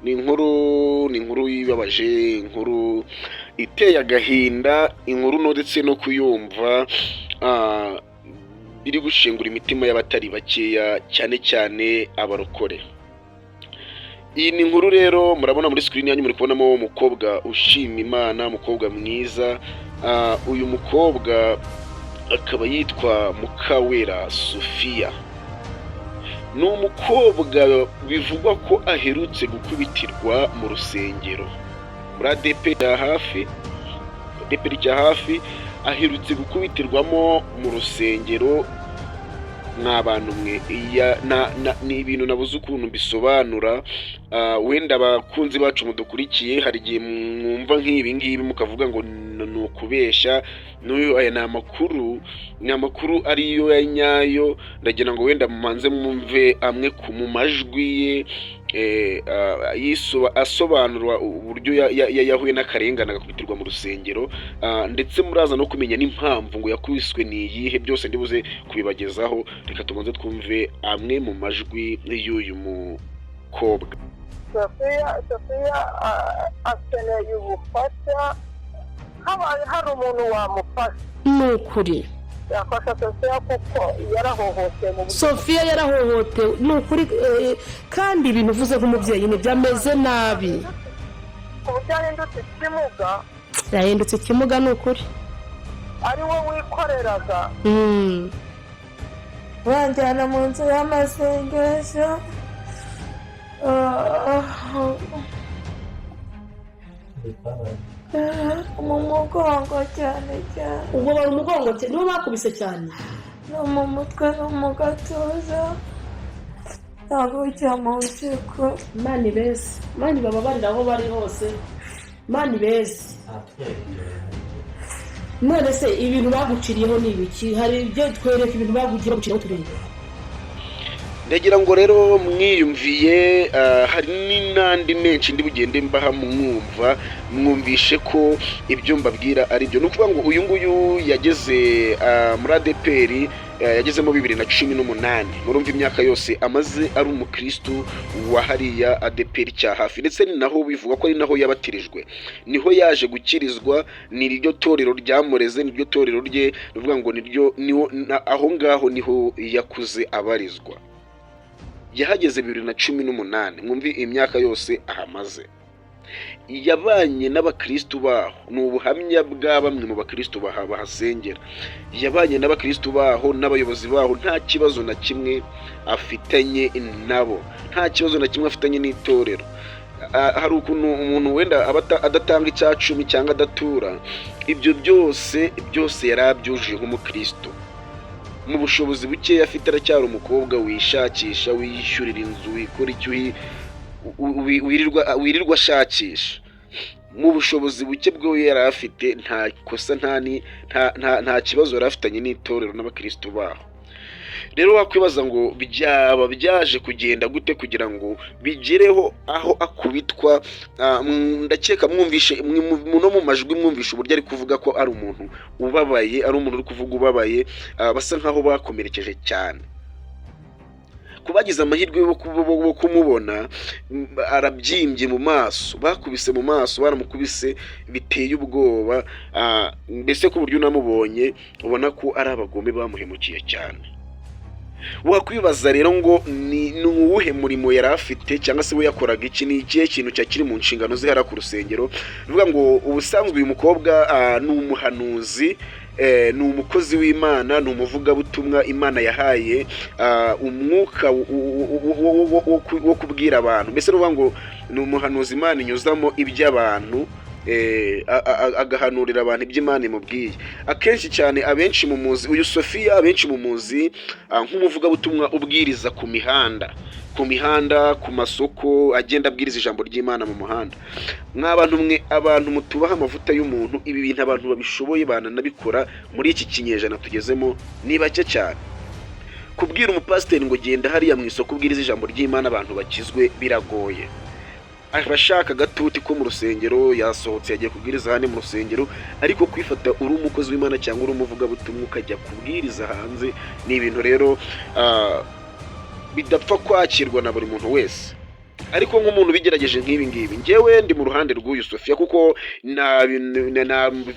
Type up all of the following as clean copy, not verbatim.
ni inkuru yibabaje, inkuru iteye agahinda, inkuru ndetse no kuyumva biri gushengura imitima y'abatari bakeya, cyane cyane abarokore. Iyi ni inkuru rero murabona muri screen yanyu, muri kubonamo umukobwa ushima Imana, umukobwa mwiza. Uyu mukobwa akaba yitwa Mukawera Sophia. Ni umukobwa bivugwa ko aherutse gukubitirwa mu rusengero muri ADEPR rya hafi, aherutse gukubitirwamo mu rusengero. Mw'abantu mwe, ni ibintu nabuze ukuntu mbisobanura. Wenda abakunzi bacu mudukurikiye, hari igihe mwumva nk'ibi ngibi mukavuga ngo ni ukubeshya. Aya ni amakuru ariyo ya nyayo. Ndagira ngo wenda mumanze mwumve amwe mu majwi ye, asobanura uburyo yahuye n'akarengane agakubitirwa mu rusengero, ndetse muraza no kumenya n'impamvu ngo yakubiswe ni iyihe. Byose ndibuze kubibagezaho. Reka tubanze twumve amwe mu majwi y'uyu mukobwa. Sophia akeneye ubufasha. Habaye hari umuntu wamufasha, ni ukuri yafasha Sophia kuko yarahohotewe mu Sophia yarahohotewe, ni ukuri. Kandi ibintu uvuze nk'umubyeyi ntibyameze nabi. ku buryo yahindutse ikimuga. Yahindutse ikimuga, ni ukuri. Ari we wikoreraga. banjyana mu nzu y'amasengesho, mu mugongo cyane cyane, ubwo bari umugongo nibo bakubise cyane, no mu mutwe no mu gatuza, ntabwo ujya mu mpyiko. Imana ibeze, Imana ibababarira aho bari hose, Imana ibeze. None se ibintu baguciriyeho ni ibiki? Hari ibyo twereka ibintu baguciriyeho turebe. Ndagira ngo rero mwiyumviye, hari n'andi menshi ndi bugende mbaha mwumvishe ko ibyo mbabwira ari byo. Ni ukuvuga ngo uyu nguyu yageze muri ADEPR, yagezemo 2018. Murumva imyaka yose amaze ari umukristo wa hariya ADEPR cya hafi, ndetse ni naho bivuga ko ari naho yabatirijwe, niho yaje gukirizwa. Ni iryo torero ryamureze, niryo torero rye, bivuga ngo aho ngaho niho yakuze abarizwa. Yahageze 2018. Mwumvi imyaka yose ahamaze. Yabanye n'abakristo baho, ni ubuhamya bwa bamwe mu bakristo bahasengera. Yabanye n'abakristo baho n'abayobozi baho, nta kibazo na kimwe afitanye nabo, nta kibazo na kimwe afitanye n'itorero. Hari ukuntu umuntu wenda adatanga icya 10 cyangwa adatura, ibyo byose yarabyujuje nk'umukristo. Mu bushobozi buke afite, aracyari umukobwa wishakisha, wishyurira inzu, wikora icyo wirirwa ashakisha. Mu bushobozi buke bwe yari afite, nta kosa nta kibazo yari afitanye n'itorero n'abakristo baho. Rero wakwibaza ngo byaba byaje kugenda gute kugira ngo bigereho aho akubitwa? Ndakeka mwumvishe no mu majwi, mwumvishe uburyo ari kuvuga ko ari umuntu ubabaye, ari umuntu uri kuvuga ubabaye, basa nkaho bakomerekeje cyane. Kubagize amahirwe yo kumubona, arabyimbye mu maso, bakubise mu maso, baramukubise biteye ubwoba, mbese ku buryo unamubonye ubona ko ari abagome bamuhemukiye cyane. Wakwibaza rero ngo ni uwuhe murimo yari afite, cyangwa se we yakoraga iki? Ni ikihe kintu cyakiri mu nshingano ze hara ku rusengero? Bivuga ngo ubusanzwe uyu mukobwa ni umuhanuzi, ni umukozi w'Imana, ni umuvugabutumwa Imana yahaye umwuka wo kubwira abantu. Mbese nuvuga ngo ni umuhanuzi Imana inyuzamo iby'abantu, agahanurira abantu iby'Imana imubwiye. Akenshi cyane abenshi mu muzi uyu Sophia, abenshi mu muzi nk'umuvugabutumwa ubwiriza ku mihanda, ku masoko, agenda abwiriza ijambo ry'Imana mu muhanda. Mw'abantu mwe, abantu mutubaha amavuta y'umuntu, ibi bintu abantu babishoboye bananabikora muri iki kinyejana tugezemo ni bake cyane. Kubwira umupasiteri ngo genda hariya mu isoko ubwiriza ijambo ry'Imana abantu bakizwe biragoye. Abashaka gatuti ko mu rusengero, yasohotse yagiye kubwiriza hane mu rusengero, ariko kwifata uri umukozi w'Imana cyangwa uri umuvugabutumwa ukajya kubwiriza hanze, ni ibintu rero bidapfa kwakirwa na buri muntu wese. ariko nk'umuntu bigerageje nk'ibi ngibi njyewe ndi mu ruhande rw'uyu Sofia kuko na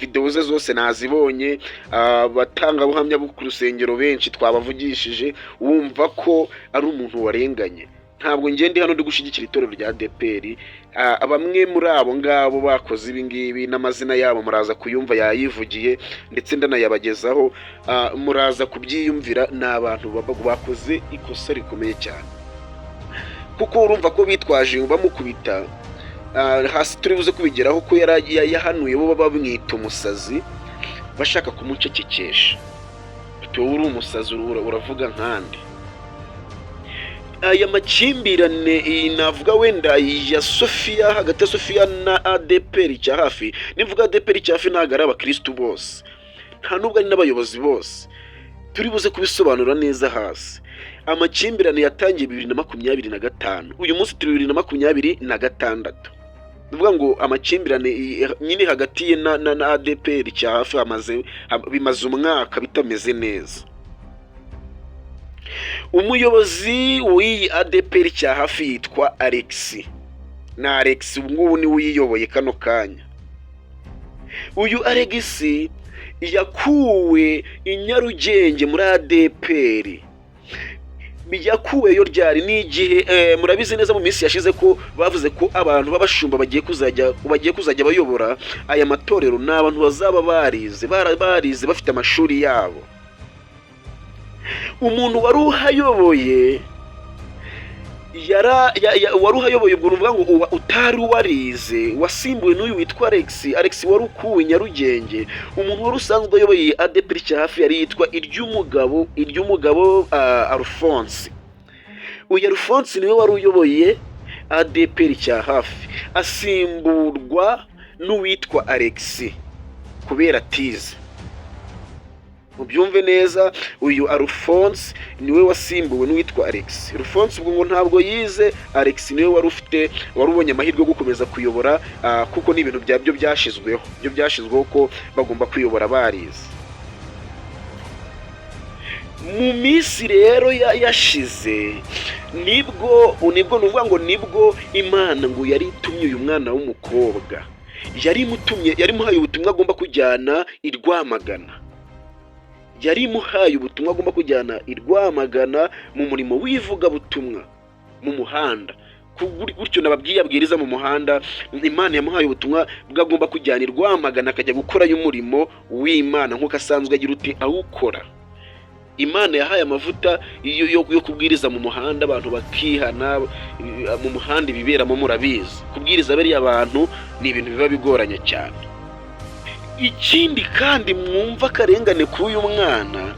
video ze zose nazibonye, abatangabuhamya bo ku rusengero benshi twabavugishije, wumva ko ari umuntu warenganye. Ntabwo njye ndi hano ndi gushyigikira itorero rya ADEPR. Bamwe muri abo ngabo bakoze ibi ngibi n'amazina yabo muraza kuyumva yayivugiye ndetse ndanayabagezaho, muraza kubyiyumvira. Ni abantu bakoze ikosa rikomeye cyane, kuko urumva ko bitwaje bamukubita hasi, turi buze kubigeraho ko yahanuye bo bamwita umusazi bashaka kumucecekesha. Tuwe uri umusazi uravuga nkande. Aya makimbirane navuga wenda ya Sofia, hagati ya Sofia na ADEPR cya hafi. Nivuga ADEPR cya hafi ntabwo ari abakristo bose, nta nubwo ari n'abayobozi bose, turi buze kubisobanura neza hasi. Amakimbirane yatangiye 2025, uyu munsi turi 2026. Nivuga ngo amakimbirane nyine hagati ye na ADEPR cya hafi bimaze umwaka bitameze neza. Umuyobozi w'iyi ADEPR cya hafi yitwa Alex, na Alex ubungubu niwe uyiyoboye kano kanya. Uyu Alex yakuwe i Nyarugenge muri ADEPR. Yakuweyo ryari? N'igihe murabizi neza mu minsi yashize ko bavuze ko abantu b'abashumba bagiye kuzajya bayobora aya matorero n'abantu bazaba barize bafite amashuri yabo. Umuntu wari uhayoboye ubwo nuvuga ngo utari warize, wasimbuwe n'uyu witwa Alex wari ukuwe Nyarugenge. Umuntu wari usanzwe ayoboye ADEPR cya hafi yari yitwa Iryumugabo Alphonse. Uyu Alphonse niwe wari uyoboye ADEPR cya hafi, asimburwa n'uwitwa Alex kubera tize. Mubyumve neza, uyu Alphonse niwe wasimbuwe n'uwitwa Alex. Alphonse ubwo ngo ntabwo yize, Alex niwe wari ubonye amahirwe yo gukomeza kuyobora, kuko n'ibintu byo byashizweho ko bagomba kuyobora barize. Mu minsi rero yashize nibwo nuvuga ngo nibwo Imana ngo yari itumye uyu mwana w'umukobwa, yari muhaye ubutumwa agomba kujyana i Rwamagana. Yari muhaye ubutumwa agomba kujyana i Rwamagana mu murimo w'ivugabutumwa mu muhanda. Gutyo nababwiye abwiriza mu muhanda, Imana yamuhaye ubutumwa bwagomba kujyana i Rwamagana akajya gukorayo umurimo w'Imana nk'uko asanzwe agira uti awukora. Imana yahaye amavuta yo kubwiriza mu muhanda, abantu bakihana mu muhanda ibiberamo murabizi. Kubwiriza bariya abantu ni ibintu biba bigoranye cyane. Ikindi kandi mwumva akarengane k'uyu mwana,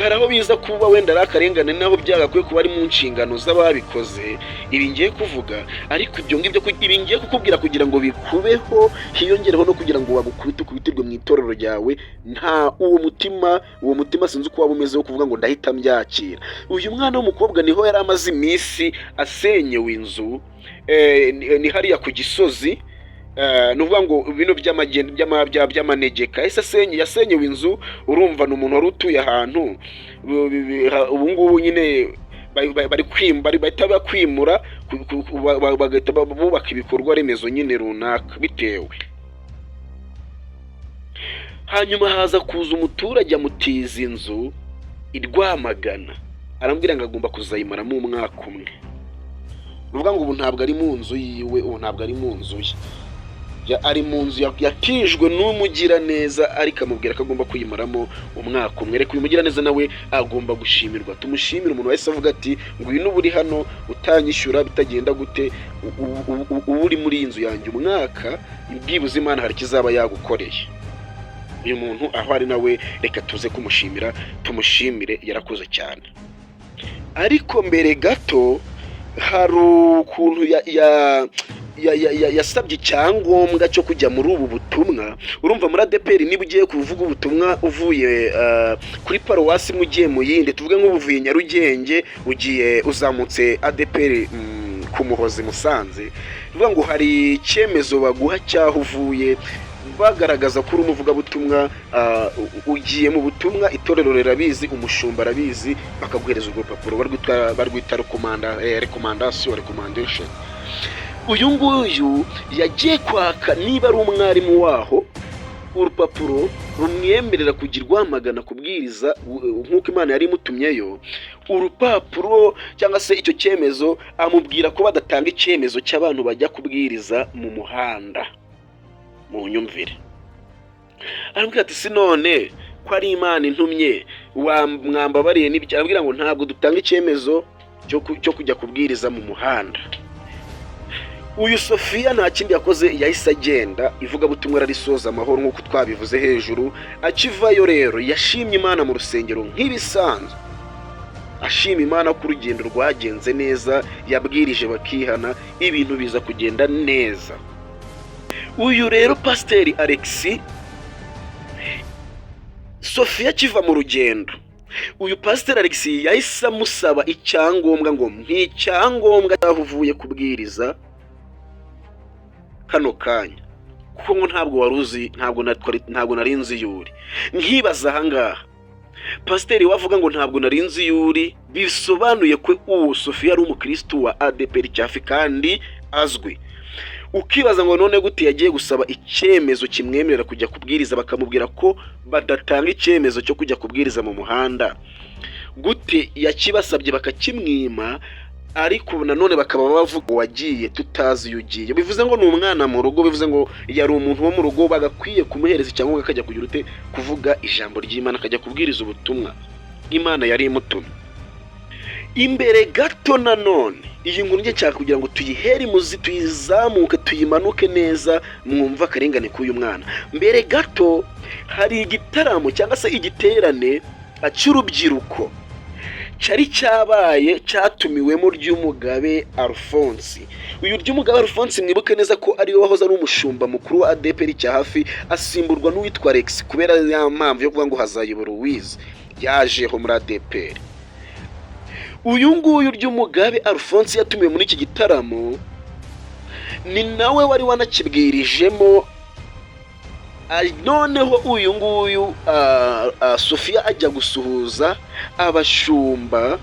hari aho biza kuba wenda ari akarengane naho byagakwiye kuba ari mu nshingano z'ababikoze ibi ngiye kuvuga, ariko ibyo ngibyo ibi ngiye kukubwira kugira ngo bikubeho, hiyongereho no kugira ngo ukubitirwe mu itorero ryawe. Nta uwo mutima sinzi uko waba umeze wo kuvuga ngo ndahita mbyakira. Uyu mwana w'umukobwa niho yari amaze iminsi asenyewe inzu, ni hariya ku Gisozi. Nuvuga ngo bino by'amanegeka yasenyewe inzu. Urumva ni umuntu wari utuye ahantu, ubu ngubu nyine bahita bakwimura, bagahita bubaka ibikorwa remezo nyine runaka bitewe. Hanyuma haza kuza umuturage amutiza inzu i Rwamagana, arambwira ngo agomba kuzayimaramo umwaka umwe. Nuvuga ngo ubu ntabwo ari mu nzu yiwe, ari mu nzu yatijwe n'umugiraneza, ariko amubwira ko agomba kuyimaramo umwaka umwe. Reka uyu mugiraneza nawe agomba gushimirwa, tumushimire. Umuntu wese avuga ati ngwino uba uri hano utanyishyura bitagenda gute, uba uri muri iyi nzu yanjye umwaka, bwibuze Imana hari ikizaba yagukoreye. Uyu muntu aho ari nawe reka tuze kumushimira, tumushimire, yarakoze cyane. Ariko mbere gato hari ukuntu yasabye icyangombwa cyo kujya muri ubu butumwa. Urumva muri ADEPR niba ugiye kuvuga ubutumwa uvuye kuri paruwasi imwe ugiye mu yindi, tuvuge nk'ubuvuye Nyarugenge uzamutse ADEPR ku Muhozi Musanze, bivuga ngo hari icyemezo baguha cyaho uvuye bagaragaza ko uri umuvugabutumwa, ugiye mu butumwa, itorero rirabizi, umushumba arabizi, bakaguhereza urwo rupapuro barwita recommendation. Uyu nguyu yagiye kwaka niba ari umwarimu waho urupapuro rumwemerera kugira rwamagana kubwiriza nk'uko Imana yari imutumyeyo. Urupapuro cyangwa se icyo cyemezo amubwira ko badatanga icyemezo cy'abantu bajya kubwiriza mu muhanda. Mu nyumvire arambwira ati sinone ko ari Imana intumye mwambabariye n'ibyo. Arambwira ngo ntabwo dutanga icyemezo cyo kujya kubwiriza mu muhanda. Uyu Sophia nta kindi yakoze, yahise agenda, ivugabutumwa rarisoza amahoro nk'uko twabivuze hejuru. Akivayo rero yashimye Imana mu rusengero nk'ibisanzwe, ashima Imana ko urugendo rwagenze neza, yabwirije bakihana, ibintu biza kugenda neza. Uyu rero Pasiteri Alexis, Sophia akiva mu rugendo, uyu Pasiteri Alexis yahise amusaba icyangombwa, ngo nk'icyangombwa aho uvuye kubwiriza kano kanya, kuko ngo ntabwo waruzi, ntabwo nari nzi yuri. Nkibaza ahangaha Pasiteri wavuga ngo ntabwo nari nzi yuri, bisobanuye ko uwo Sophia ari umukristo wa ADPR Cyafi kandi azwi. Ukibaza ngo none gute yagiye gusaba icyemezo kimwemerera kujya kubwiriza, bakamubwira ko badatanga icyemezo cyo kujya kubwiriza mu muhanda. Gute yakibasabye bakakimwima, ariko nanone bakaba bavuga wagiye tutazi yugiye. Bivuze ngo ni umwana mu rugo, bivuze ngo yari umuntu wo mu rugo, bagakwiye kumuhereza icyangombwa akajya kugira ute kuvuga ijambo ry'Imana, akajya kubwiriza ubutumwa Imana yari imutumye. Imbere gato nanone iyi nkuru ngiye cyaka kugira ngo tuyihere imuzi, tuyizamuke, tuyimanuke neza, mwumva akarengane k'uyu mwana. Mbere gato hari igitaramo cyangwa se igiterane cy'urubyiruko cyari cyabaye, cyatumiwemo Ryumugabe Alphonse. Uyu Ryumugabe Alphonse mwibuke neza ko ari we wahoze ari umushumba mukuru wa ADPR Cyahafi, asimburwa n'uwitwa Alex kubera ya mpamvu yo kuvuga ngo hazayobora Uwize yajeho muri ADPR. Uyu nguyu Ryumugabe Alphonse yatumiwe muri iki gitaramo, ni nawe wari wanakibwirijemo. Noneho uyu nguyu Sophia ajya gusuhuza abashumba,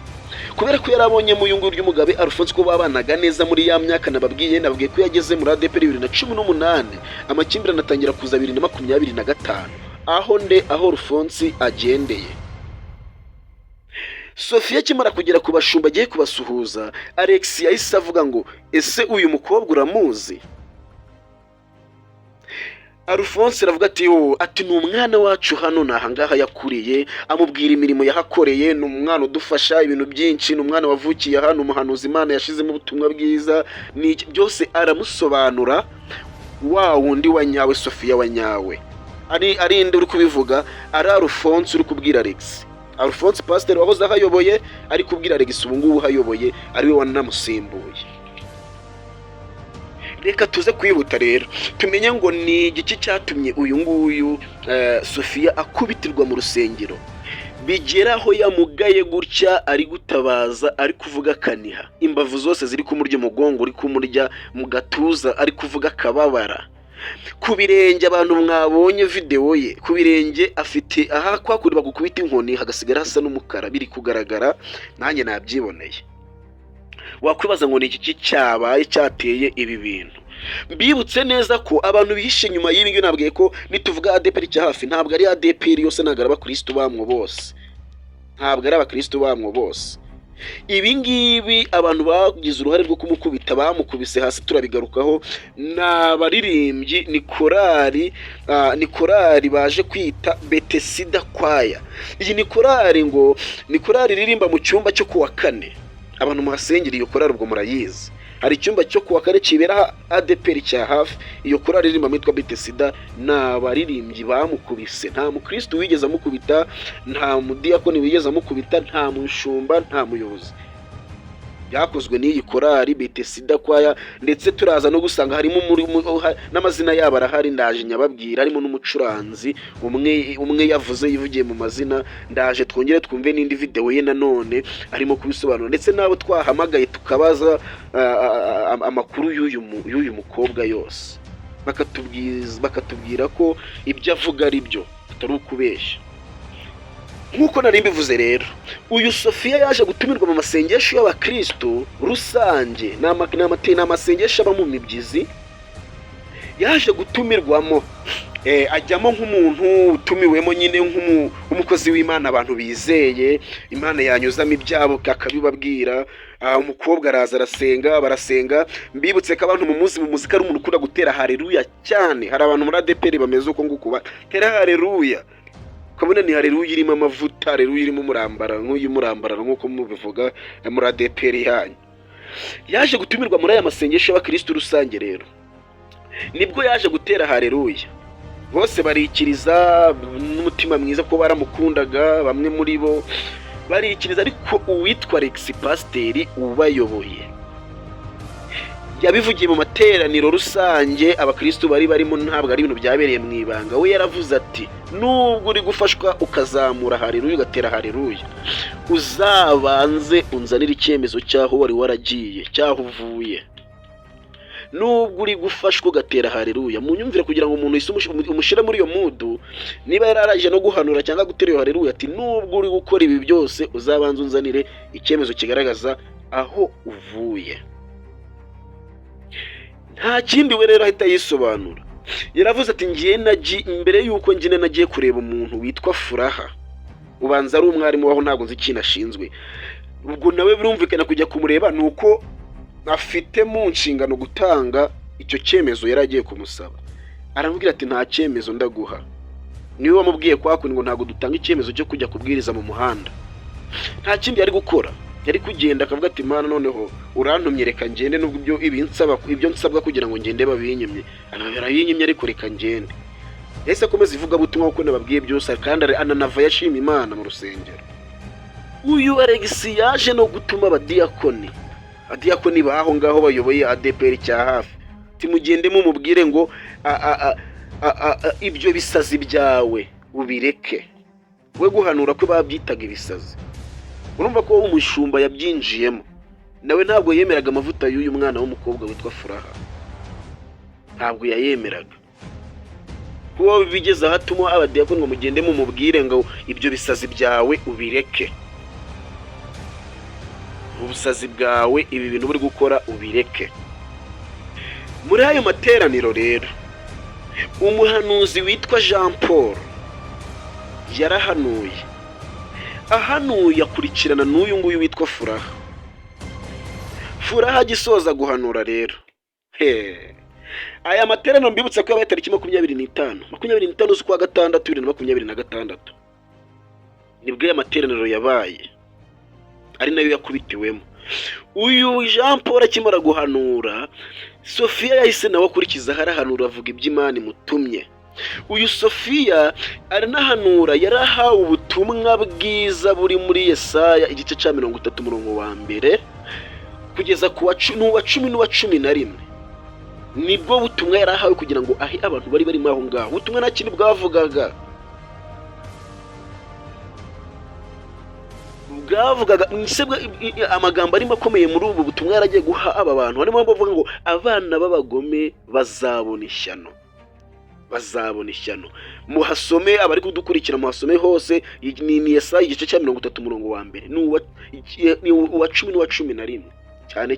kubera ko yarabonyemo uyu nguyu Ryumugabe Alphonse ko babanaga neza muri ya myaka nababwiye ko yageze muri ADPR 2018, amakimbirane atangira kuza 2025, aho Alphonse agendeye. Sophia akimara kugera ku bashumba agiye kubasuhuza, Alex yahise avuga ngo ese uyu mukobwa uramuzi? Alphonse aravuga ati ni umwana wacu hano nahangaha yakuriye, amubwira imirimo yahakoreye, ni umwana udufasha ibintu byinshi, ni umwana wavukiye hano, umuhanuzi Imana yashizemo ubutumwa bwiza, ni byose aramusobanura. Wa wundi wa nyawe Sophia wa nyawe ari inde uri kubivuga? Ari Alphonse uri kubwira Alex. Alphonse Pastor wahoze ahayoboye ari kubwira Alex ubu ngubu hayoboye, ari we wanamusimbuye. Reka tuze kwihuta rero tumenye ngo ni igiki cyatumye uyu nguyu Sophia akubitirwa mu rusengero, bigeraho yamugaye gutya, ari gutabaza, ari kuvuga kaniha, imbavu zose ziri kumurya, umugongo uri kumurya, mu gatuza ari kuvuga kababara. Ku birenge abantu mwabonye video ye, ku birenge afite aha kwakuri bagukubita inkoni hagasigara hasa n'umukara, biri kugaragara, nanjye nabyiboneye. Wakwibaza ngo ni iki cyabaye cyateye ibi bintu. Mbibutse neza ko abantu bihishe nyuma y'ibi ngiyo, nabwiye ko nituvuga ADPR Cyahafi ntabwo ari ADPR yose, ntabwo ari abakristo bamwe bose, ntabwo ari abakristo bamwe bose. Ibi ngibi abantu bagize uruhare rwo kumukubita, bamukubise hasi, turabigarukaho. N'abaririmbyi ni korali baje kwita Bethesda Choir. Iyi ni korali ririmba mu cyumba cyo kuwa kane. Abantu muhasengera iyo korali ubwo murayizi, hari icyumba cyo kuwa kane kibera ADPR Cyahafi, iyo korali ririmba mitwa Bethesda. N'abaririmbyi bamukubise, nta mukristo wigeze amukubita, nta mudiyakoni wigeze amukubita, nta mushumba, nta muyobozi. Byakozwe n'iyi korali Bethesda Choir, ndetse turaza no gusanga harimo n'amazina yabo arahari, ndaje nyababwira, harimo n'umucuranzi umwe yavuze yivugiye mu mazina. Ndaje twongere twumve n'indi video ye nanone arimo kubisobanura, ndetse nabo twahamagaye tukabaza amakuru y'uyu mukobwa yose. bakatubwira ko ibyo avuga ari byo atari ukubeshya. Nk'uko nari mbivuze rero, uyu Sofiya yaje gutumirwa mu masengesho y'abakristo rusange, ni amasengesho aba mu mibyizi, yaje gutumirwamo ajyamo nk'umuntu utumiwemo nyine nk'umukozi w'Imana, abantu bizeye Imana yanyuzamo ibyabo akabibabwira. Umukobwa araza barasenga. Mbibutse ko abantu mu muzika ari umuntu ukunda gutera haleluya cyane. Hari abantu muri ADPR bameze uko nguko batera haleluya, ukabona ni haleluya irimo amavuta, haleluya irimo umurambararo nk'uko mubivuga muri ADPR yanyu. Yaje gutumirwa muri aya masengesho y'abakristo rusange rero, nibwo yaje gutera haleluya. Bose barikiriza n'umutima mwiza ko baramukundaga, bamwe muri bo barikiriza, ariko uwitwa Alex Pasiteri ubayoboye yabivugiye mu materaniro rusange abakristo bari barimo, ntabwo ari ibintu byabereye mu ibanga. We yaravuze ati, nubwo uri gufashwa ukazamura haleluya ugatera haleluya, uzabanze unzanire icyemezo cyaho wari waragiye, cyaho uvuye. Nubwo uri gufashwa ugatera haleluya, munyumvire kugira ngo umuntu umushyire muri iyo mudu, niba yararaje no guhanura cyangwa gutera iyo haleluya, ati nubwo uri gukora ibi byose uzabanza unzanire icyemezo kigaragaza aho uvuye. Nta kindi we rero ahita yisobanura. Yaravuze ati, mbere yuko nagiye kureba umuntu witwa Furaha, ubanza ari umwarimu waho, ntabwo nzi ikintu ashinzwe. Ubwo nawe birumvikana kujya kumureba, nuko afite mu nshingano gutanga icyo cyemezo yari agiye kumusaba. Aramubwira ati, nta cyemezo ndaguha. Niwe wamubwiye kwakundi ngo ntabwo dutanga icyemezo cyo kujya kubwiriza mu muhanda. Nta kindi yari gukora, yari kugenda akavuga ati, Mana noneho urantumye, reka ngende, nubwo ibyo nsabwa kugira ngo ngende babinyimye. Arabinyimye, ariko reka ngende. Yahise akomeza ivuga butumwa kuko nababwiye byose, kandi ananava yashima Imana mu rusengero. Uyu Alex yaje no gutuma abadiyakoni baho ngaho bayoboye ADPR cya hafi, timugende mumubwire ngo ibyo bisazi byawe ubireke. We guhanura ko babyitaga ibisazi. Urumva ko umushumba yabyinjiyemo, nawe ntabwo yemeraga amavuta y'uyu mwana w'umukobwa witwa Furaha, ntabwo yayemeraga. Kuko bigeze ahatuma abadiyakoni ngo mugende mumubwire ngo ibyo bisazi byawe ubireke, ubusazi bwawe, ibi bintu uri gukora ubireke. Muri ayo materaniro rero, umuhanuzi witwa Jean Paul yarahanuye, akurikirana n'uyu nguyu witwa Furaha. Furaha agisoza guhanura rero, aya materaniro mbibutsa ko yabaye tariki 25 z'ukwa gatandatu 2026, nibwo aya materaniro yabaye, ari nayo yakubitiwemo. Uyu Jean Paul akimara guhanura, Sofiya yahise nawe akurikiza harahanura, avuga iby'Imana imutumye. Uyu Sofiya aranahanura, yarahawe ubutumwa bwiza buri muri Yesaya igice cya 30 umurongo wa mbere kugeza ku wa 10 n'uwa 11. Nibwo butumwa yarahawe kugira ngo ahe abantu bari barimo aho ngaho. Ubutumwa nta kindi bwavugaga, amagambo arimo akomeye muri ubu butumwa yaragiye guha aba bantu. Harimo bavuga ngo abana b'abagome bazabona ishyano. Muhasome, abari kudukurikira muhasome hose. Ni Yesaya igice cya 30 umurongo wa mbere n'uwa 10 n'uwa 11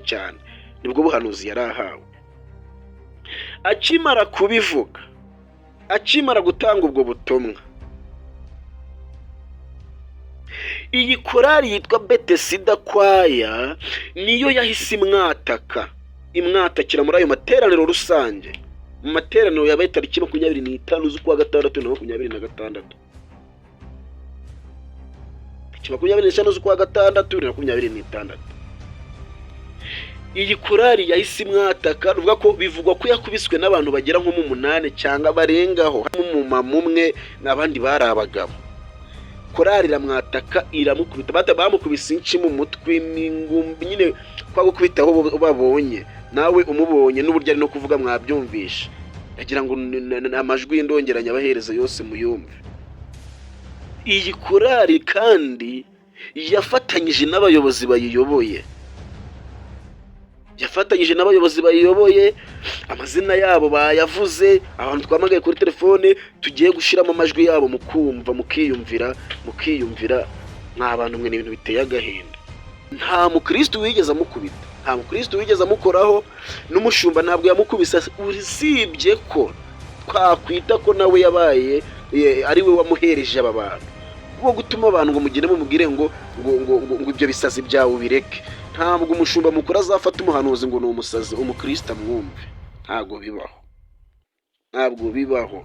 cyane. Nibwo buhanuzi yarahawe. Akimara kubivuga, akimara gutanga ubwo butumwa, iyi korali yitwa Betesida Kwaya niyo yahise imwatakira muri ayo materaniro rusange. Mu materaniro yabaye tariki 25 z'ukwa gatandatu 2026, 25 z'ukwa gatandatu 2026. Iyi korali yahise imwataka, ruvuga ko bivugwa ko yakubiswe n'abantu bagera nko mu 8 cyangwa barengaho, mu mamumwe n'abandi bari abagabo. Korali iramwataka, iramukubita, bamukubise inci mu mutwe n'ingumbi, nyine kwa gukubita aho babonye. Nawe umubonye n'uburyo ari no kuvuga mwabyumvisha, yagira ngo amajwi y'indongeranya abahereza yose muyumve. Iyi korali kandi yafatanyije n'abayobozi bayiyoboye, yafatanyije n'abayobozi bayiyoboye, amazina yabo bayavuze, abantu twamagaye kuri telefone tugiye gushiramo amajwi yabo mukumva mukiyumvira nk'abantu mwe n'ibintu biteye agahinda. Nta mukristo wigeze amukubita, nta mukristo wigeze amukoraho, n'umushumba ntabwo yamukubise, usibye ko twakwita ko nawe yabaye ari we wamuhereje aba bantu wo gutuma abantu ngo mugende mumubwire ngo ibyo bisazi byawe bireke. Ntabwo umushumba mukuru azafata umuhanuzi ngo ni umusazi umukristo amwumve, ntabwo bibaho.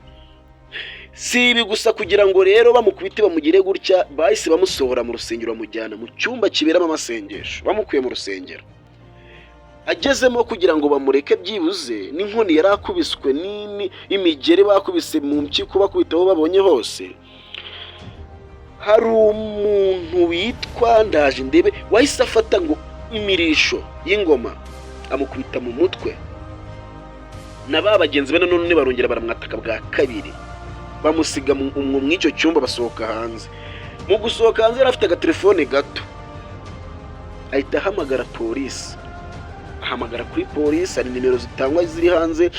Si ibi gusa kugira ngo rero bamukubite bamugire gutya, bahise bamusohora mu rusengero bamujyana mu cyumba kiberamo amasengesho, bamukuye mu rusengero. Agezemo kugira ngo bamureke byibuze n'inkoni yari akubiswe n'imigeri bakubise mu mpyiko bakubitaho babonye hose, hari umuntu witwa Ndaje Ndebe wahise afata ngo imirisho y'ingoma amukubita mu mutwe, na ba bagenzi be none barongera baramwataka bwa kabiri, bamusiga mu icyo cyumba basohoka hanze. Mu gusohoka hanze yari afite agatelefone gato, ahita ahamagara polisi, ahamagara kuri polisi. Hari nimero zitangwa ziri hanze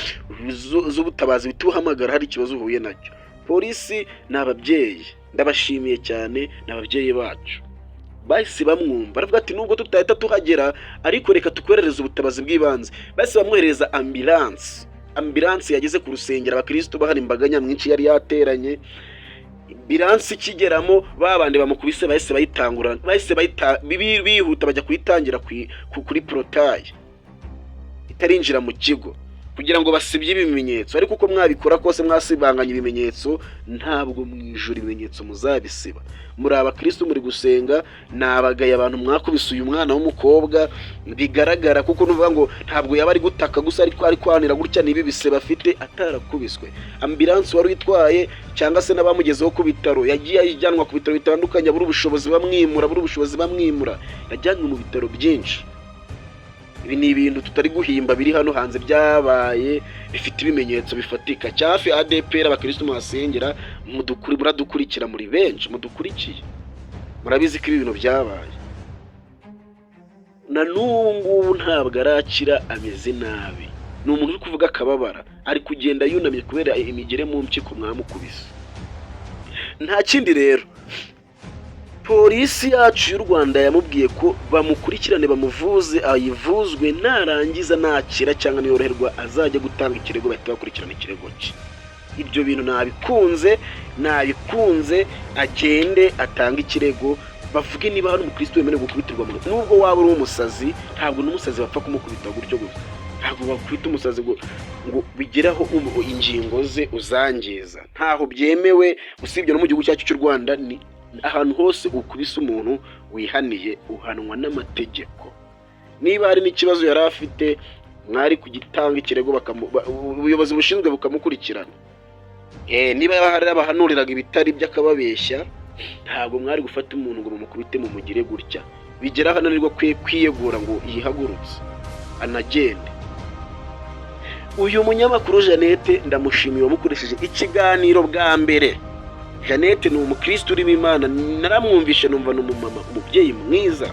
z'ubutabazi bita uhamagara hari ikibazo uhuye nacyo. Polisi ni ababyeyi, ndabashimiye cyane, ni ababyeyi bacu. Bahise bamwumva baravuga ati nubwo tutahita tuhagera ariko reka tukwerereze ubutabazi bw'ibanze. Bahise bamwohereza ambulanse yageze ku rusengero, abakristo bahari imbaga nyamwinshi yari yateranye. Ambulanse ikigeramo babandi bamukubise bahise bihuta bajya kuyitangira kuri porotaye itarinjira mu kigo kugira ngo basibye ibimenyetso. Ariko uko mwabikora kose mwasibanganya ibimenyetso, ntabwo mwijura ibimenyetso muzabisiba. Muri abakristo muri gusenga, nabagaye abantu mwakubise uyu mwana w'umukobwa bigaragara, kuko nuvuga ngo ntabwo yaba ari gutaka gusa ariko ari kwanira gutya nibi bise bafite atarakubiswe. Ambulance wari witwaye cyangwa se nabamugezeho ku bitaro, yagiye ajyanwa ku bitaro bitandukanye, buri ubushobozi bamwimura, yajyanywe mu bitaro byinshi. Ibi ni ibintu tutari guhimba, biri hano hanze byabaye, bifite ibimenyetso bifatika. Cyafi ADPR abakristo mwasengera muradukurikira, muri benshi mudukurikiye, murabizi ko ibi bintu byabaye. Na n'ubu ntabwo arakira, ameze nabi. Ni umuntu uri kuvuga akababara, ari kugenda yunamye kubera imigere mu mpyiko mwamukubise. Nta kindi rero, polisi yacu y'u Rwanda yamubwiye ko bamukurikirane bamuvuze, ayivuzwe, narangiza nakira cyangwa niyoroherwa azajya gutanga ikirego, bahita bakurikirana ikirego cye. Ibyo bintu nabikunze agende atanga ikirego, bavuge niba hari umukristo wemerewe gukubitirwa mu rugo. Nubwo waba uri umusazi, ntabwo n'umusazi bapfa kumukubita gutyo gusa, ntabwo bakubita umusazi ngo bigeraho ingingo ze uzangiza, ntaho byemewe. Usibye no mu gihugu cyacu cy'u Rwanda, ni ahantu hose ukubise umuntu wihaniye uhanwa n'amategeko. Niba hari n'ikibazo yari afite, mwari kugitanga ikirego, ubuyobozi bushinzwe bukamukurikirana. Niba hari abahanuriraga ibitari by'akababeshya, ntabwo mwari gufata umuntu ngo mumukubite mumugire gutya. Bigera hananirwa kwiyegura ngo yihagurutse anagende. Uyu munyamakuru Jeannette ndamushimiye wamukoresheje ikiganiro bwa mbere. Jeannette ni umukristo urimo Imana, naramwumvishe numva ni umumama, umubyeyi mwiza.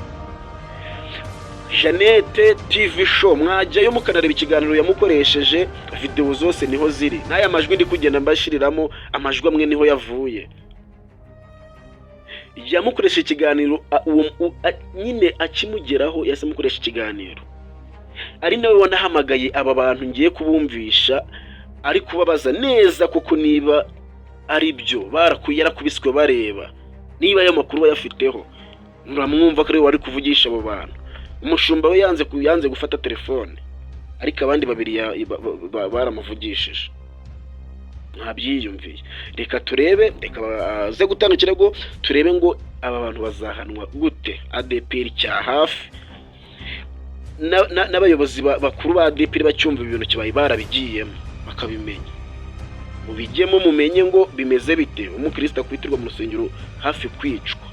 Jeannette TV show, mwajyayo mukanareba ikiganiro yamukoresheje, video zose niho ziri, n'aya majwi ndi kugenda mbashiriramo, amajwi amwe niho yavuye. Yamukoresha ikiganiro nyine akimugeraho, yase mukoresha ikiganiro, ari nawe wanahamagaye aba bantu ngiye kubumvisha, ari kubabaza neza kuko niba ari byo yarakubiswe bareba, niba ayo makuru bayafiteho. Muramwumva ko ari wari kuvugisha abo bantu. Umushumba we yanze gufata telefone, ariko abandi babiri baramuvugishije. Ntabyiyumviye. Reka turebe, reka aze gutanga ikirego, turebe ngo aba bantu bazahanwa gute. ADPR cya hafi n'abayobozi bakuru ba ADPR bacyumva ibintu kibaye barabigiyemo bakabimenya. Mubigemo mumenye ngo bimeze bite, umukristo akwitirwa mu rusengero hafi kwicwa.